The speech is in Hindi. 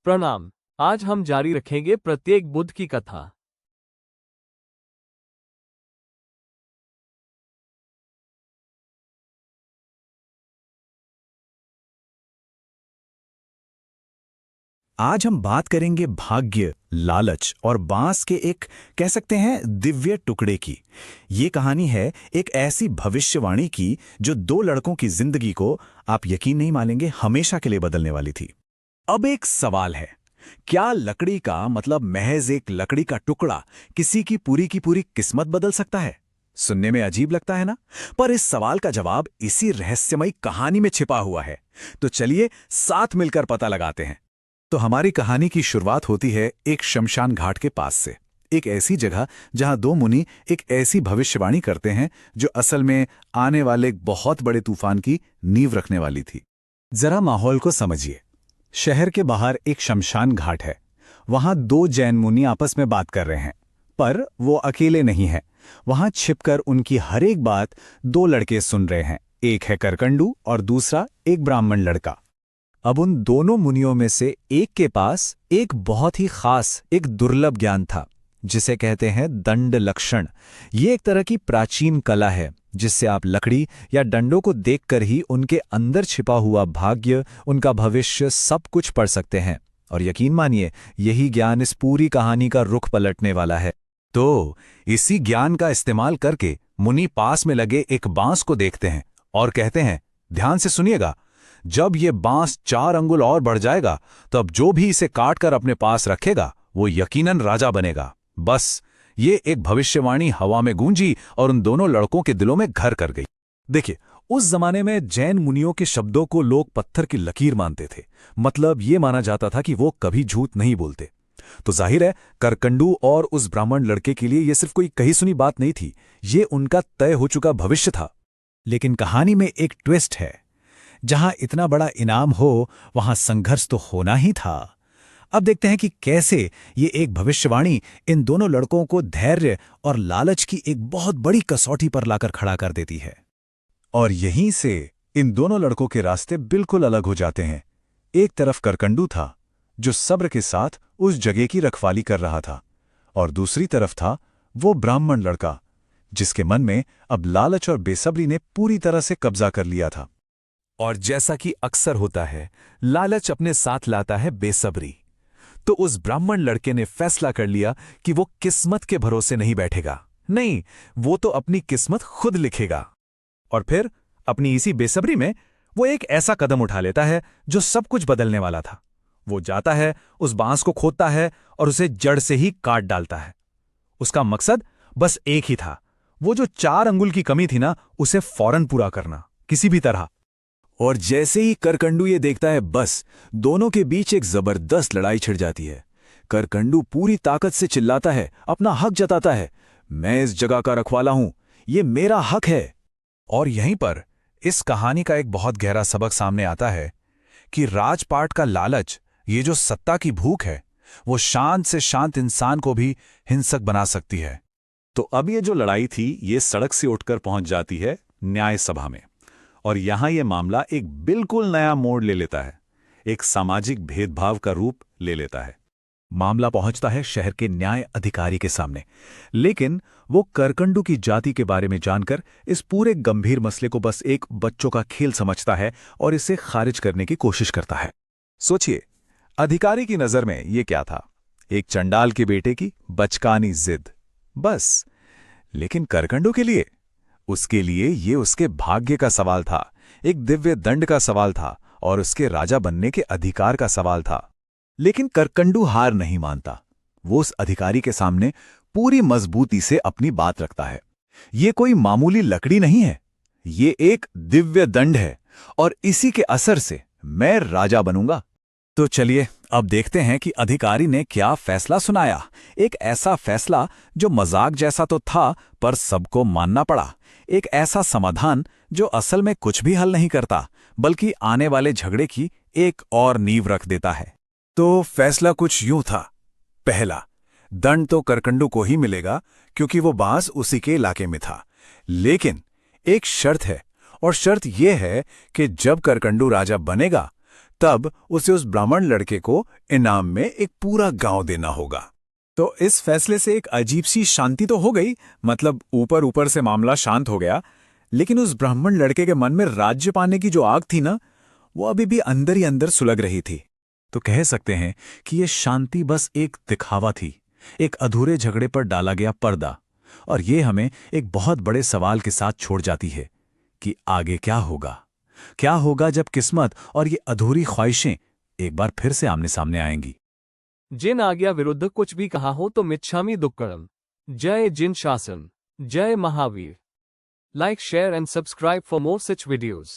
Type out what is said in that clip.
प्रणाम। आज हम जारी रखेंगे प्रत्येक बुद्ध की कथा। आज हम बात करेंगे भाग्य, लालच और बांस के एक कह सकते हैं दिव्य टुकड़े की। ये कहानी है एक ऐसी भविष्यवाणी की जो दो लड़कों की जिंदगी को, आप यकीन नहीं मानेंगे, हमेशा के लिए बदलने वाली थी। अब एक सवाल है, क्या लकड़ी का मतलब महज एक लकड़ी का टुकड़ा किसी की पूरी किस्मत बदल सकता है? सुनने में अजीब लगता है ना? पर इस सवाल का जवाब इसी रहस्यमयी कहानी में छिपा हुआ है। तो चलिए साथ मिलकर पता लगाते हैं। तो हमारी कहानी की शुरुआत होती है एक शमशान घाट के पास से, एक ऐसी जगह जहां दो मुनि एक ऐसी भविष्यवाणी करते हैं जो असल में आने वाले एक बहुत बड़े तूफान की नींव रखने वाली थी। जरा माहौल को समझिए। शहर के बाहर एक शमशान घाट है। वहां दो जैन मुनि आपस में बात कर रहे हैं, पर वो अकेले नहीं हैं। वहां छिपकर उनकी हर एक बात दो लड़के सुन रहे हैं। एक है करकंडू और दूसरा एक ब्राह्मण लड़का। अब उन दोनों मुनियों में से एक के पास एक बहुत ही खास, एक दुर्लभ ज्ञान था, जिसे कहते हैं दंड लक्षण। ये एक तरह की प्राचीन कला है जिससे आप लकड़ी या डंडों को देखकर ही उनके अंदर छिपा हुआ भाग्य, उनका भविष्य, सब कुछ पढ़ सकते हैं। और यकीन मानिए, यही ज्ञान इस पूरी कहानी का रुख पलटने वाला है। तो इसी ज्ञान का इस्तेमाल करके मुनि पास में लगे एक बांस को देखते हैं और कहते हैं, ध्यान से सुनिएगा, जब ये बांस 4 अंगुल और बढ़ जाएगा तब जो भी इसे काटकर अपने पास रखेगा वो यकीनन राजा बनेगा। बस ये एक भविष्यवाणी हवा में गूंजी और उन दोनों लड़कों के दिलों में घर कर गई। देखिए, उस जमाने में जैन मुनियों के शब्दों को लोग पत्थर की लकीर मानते थे। मतलब ये माना जाता था कि वो कभी झूठ नहीं बोलते। तो जाहिर है, करकंडू और उस ब्राह्मण लड़के के लिए ये सिर्फ कोई कही सुनी बात नहीं थी, ये उनका तय हो चुका भविष्य था। लेकिन कहानी में एक ट्विस्ट है। जहां इतना बड़ा इनाम हो वहां संघर्ष तो होना ही था। अब देखते हैं कि कैसे ये एक भविष्यवाणी इन दोनों लड़कों को धैर्य और लालच की एक बहुत बड़ी कसौटी पर लाकर खड़ा कर देती है। और यहीं से इन दोनों लड़कों के रास्ते बिल्कुल अलग हो जाते हैं। एक तरफ करकंडू था जो सब्र के साथ उस जगह की रखवाली कर रहा था, और दूसरी तरफ था वो ब्राह्मण लड़का जिसके मन में अब लालच और बेसब्री ने पूरी तरह से कब्जा कर लिया था। और जैसा कि अक्सर होता है, लालच अपने साथ लाता है बेसब्री। तो उस ब्राह्मण लड़के ने फैसला कर लिया कि वो किस्मत के भरोसे नहीं बैठेगा। नहीं, वो तो अपनी किस्मत खुद लिखेगा। और फिर अपनी इसी बेसब्री में वो एक ऐसा कदम उठा लेता है जो सब कुछ बदलने वाला था। वो जाता है, उस बांस को खोदता है और उसे जड़ से ही काट डालता है। उसका मकसद बस एक ही था, वो जो 4 अंगुल की कमी थी ना, उसे फौरन पूरा करना, किसी भी तरह। और जैसे ही करकंडू ये देखता है, बस दोनों के बीच एक जबरदस्त लड़ाई छिड़ जाती है। करकंडू पूरी ताकत से चिल्लाता है, अपना हक जताता है, मैं इस जगह का रखवाला हूं, ये मेरा हक है। और यहीं पर इस कहानी का एक बहुत गहरा सबक सामने आता है कि राजपाट का लालच, ये जो सत्ता की भूख है, वो शांत से शांत इंसान को भी हिंसक बना सकती है। तो अब ये जो लड़ाई थी, ये सड़क से उठकर पहुंच जाती है न्याय सभा में। और यहां यह मामला एक बिल्कुल नया मोड़ ले लेता है, एक सामाजिक भेदभाव का रूप ले लेता है। मामला पहुंचता है शहर के न्याय अधिकारी के सामने। लेकिन वो करकंडू की जाति के बारे में जानकर इस पूरे गंभीर मसले को बस एक बच्चों का खेल समझता है और इसे खारिज करने की कोशिश करता है। सोचिए, अधिकारी की नजर में ये क्या था? एक चंडाल के बेटे की बचकानी जिद, बस। लेकिन करकंडू के लिए, उसके लिए ये उसके भाग्य का सवाल था, एक दिव्य दंड का सवाल था और उसके राजा बनने के अधिकार का सवाल था। लेकिन करकंडू हार नहीं मानता। वो उस अधिकारी के सामने पूरी मजबूती से अपनी बात रखता है। ये कोई मामूली लकड़ी नहीं है, ये एक दिव्य दंड है और इसी के असर से मैं राजा बनूंगा। तो चलिए अब देखते हैं कि अधिकारी ने क्या फैसला सुनाया। एक ऐसा फैसला जो मजाक जैसा तो था, पर सबको मानना पड़ा। एक ऐसा समाधान जो असल में कुछ भी हल नहीं करता, बल्कि आने वाले झगड़े की एक और नींव रख देता है। तो फैसला कुछ यूं था। पहला, दंड तो करकंडू को ही मिलेगा क्योंकि वो बांस उसी के इलाके में था। लेकिन एक शर्त है, और शर्त यह है कि जब करकंडू राजा बनेगा तब उसे उस ब्राह्मण लड़के को इनाम में एक पूरा गांव देना होगा। तो इस फैसले से एक अजीब सी शांति तो हो गई, मतलब ऊपर ऊपर से मामला शांत हो गया, लेकिन उस ब्राह्मण लड़के के मन में राज्य पाने की जो आग थी ना, वो अभी भी अंदर ही अंदर सुलग रही थी। तो कह सकते हैं कि ये शांति बस एक दिखावा थी, एक अधूरे झगड़े पर डाला गया पर्दा। और ये हमें एक बहुत बड़े सवाल के साथ छोड़ जाती है कि आगे क्या होगा? क्या होगा जब किस्मत और ये अधूरी ख्वाहिशें एक बार फिर से आमने सामने आएंगी? जिन आज्ञा विरुद्ध कुछ भी कहा हो तो मिच्छामि दुक्कड़म। जय जिन शासन, जय Mahavir. Like, share and subscribe for more such videos.